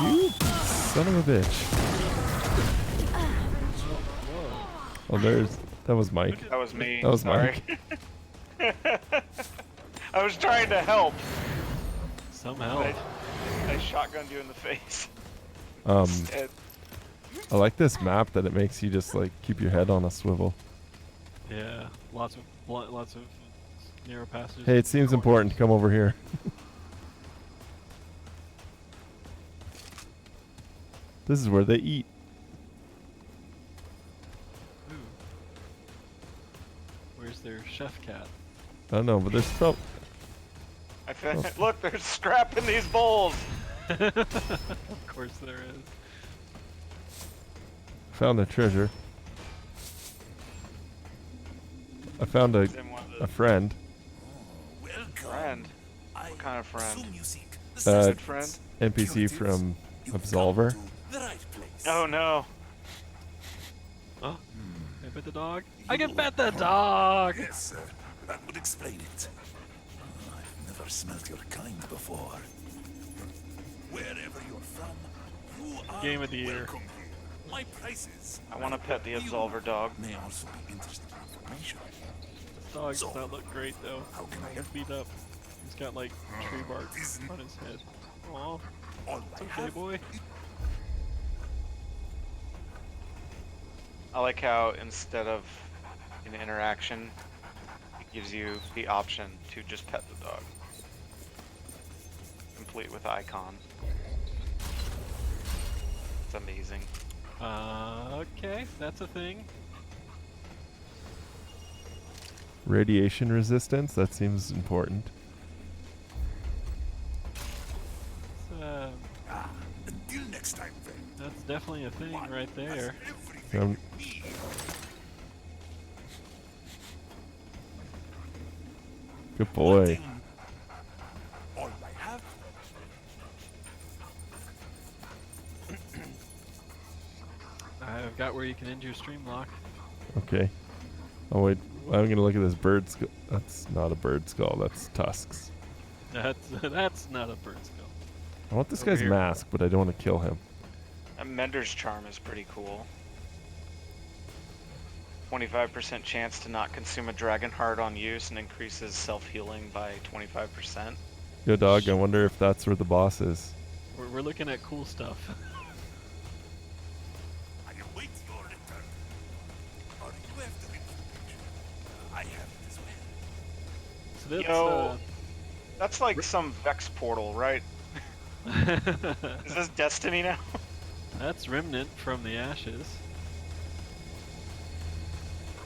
S1: You son of a bitch.
S3: Whoa.
S1: Oh, that was Mike.
S2: That was me.
S1: That was
S2: sorry. I was trying to help.
S3: Somehow.
S2: I shotgunned you in the face.
S1: Um,
S2: Instead.
S1: I like this map that it makes you just like keep your head on a swivel.
S3: Yeah, lots of narrow passages.
S1: Hey, it seems important to come over here. This is where they eat.
S3: Ooh. Where's their chef cat?
S1: I don't know, but there's probably...
S2: Look, there's scrap in these bowls.
S3: Of course there is.
S1: Found a treasure. I found a friend.
S2: Friend? What kind of friend?
S1: Uh,
S2: Good friend?
S1: NPC from Absolver.
S2: Oh no.
S3: Huh? Can I pet the dog? I can pet the dog!
S9: Yes, sir. That would explain it. I've never smelt your kind before. Wherever you're from, you are
S3: Game of the year.
S9: welcome here. My prices.
S2: I want to pet the Absolver dog.
S9: May also be interested in information.
S3: This dog does not look great though.
S9: How can I
S3: He's beat up. He's got like tree bark on his head. Aw,
S9: all
S3: it's
S9: I
S3: okay,
S9: have?
S3: boy.
S2: I like how instead of an interaction, it gives you the option to just pet the dog. Complete with icon. It's amazing.
S3: Okay, that's a thing.
S1: Radiation resistance, that seems important.
S3: It's,
S9: Until next time, friend.
S3: that's definitely a thing right there.
S1: Um, good boy.
S9: All I have.
S3: I've got where you can end your stream, Locke.
S1: Okay. Oh wait, I'm gonna look at this bird skull. That's not a bird skull, that's tusks.
S3: That's not a bird skull.
S1: I want this
S3: Over
S1: guy's
S3: here.
S1: mask, but I don't want to kill him.
S2: A Mender's Charm is pretty cool. 25% chance to not consume a dragon heart on use and increases self-healing by 25%.
S1: Yo dog, I wonder if that's where the boss is.
S3: We're looking at cool stuff.
S9: I await your return. Are you after information? I have it as well.
S3: So that's,
S2: Yo. That's like some Vex portal, right? Is this Destiny now?
S3: that's Remnant from the Ashes.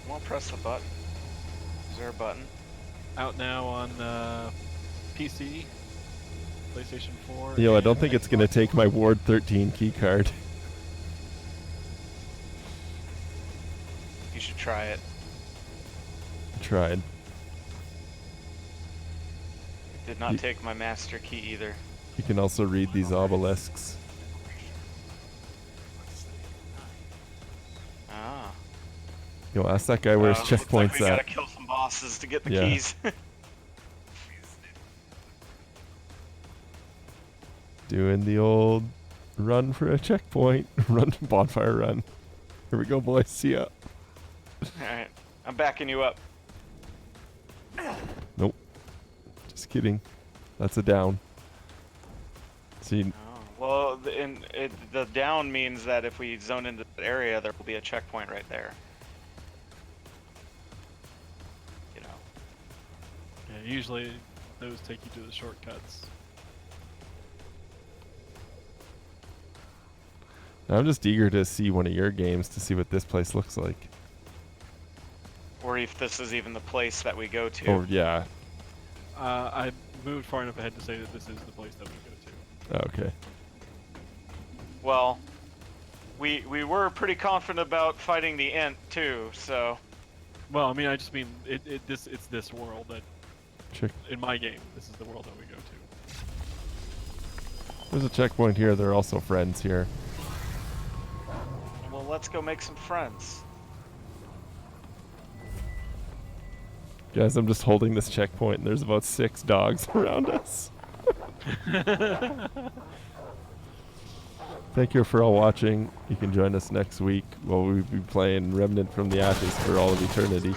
S2: I won't press the button. Is there a button?
S3: Out now on PC, PlayStation 4.
S1: Yo, I don't
S3: and
S1: think it's gonna take my Ward 13 key card.
S2: You should try it.
S1: Tried.
S2: Did not
S1: Ye-
S2: take my master key either.
S1: You can also read these obelisks.
S2: Ah.
S1: Yo, ask that guy where his
S2: Looks like
S1: checkpoint's
S2: we gotta
S1: at.
S2: kill some bosses to get the
S1: Yeah.
S2: keys.
S1: Doing the old run for a checkpoint. Run, bonfire run. Here we go, boys. See ya.
S2: Alright. I'm backing you up.
S1: Nope. Just kidding. That's a down. See,
S2: Oh, well, the down means that if we zone into that area, there will be a checkpoint right there. You know.
S3: Yeah, usually those take you to the shortcuts.
S1: I'm just eager to see one of your games to see what this place looks like.
S2: Or if this is even the place that we go to.
S1: Oh, yeah.
S3: I moved far enough ahead to say that this is the place that we go to.
S1: Okay.
S2: Well, we were pretty confident about fighting the Ent too, so
S3: Well, I mean, I just mean it's this world that
S1: Check.
S3: in my game. This is the world that we go to.
S1: There's a checkpoint here. There are also friends here.
S2: well, let's go make some friends.
S1: Guys, I'm just holding this checkpoint and there's about 6 dogs around us. Thank you for all watching. You can join us next week while we'll be playing Remnant from the Ashes for all of eternity.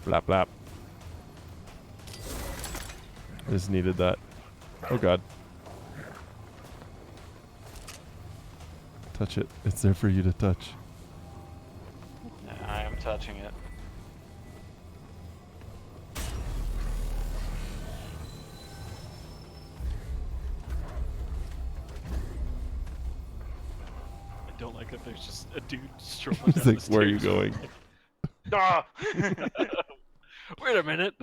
S1: Blap blap. I just needed that. Oh god. Touch it. It's there for you to touch.
S2: I am touching it.
S3: I don't like that there's just a dude strolling
S1: It's
S3: down
S1: like,
S3: the
S1: where are you
S3: stairs.
S1: going?
S2: Ah!
S3: Wait a minute.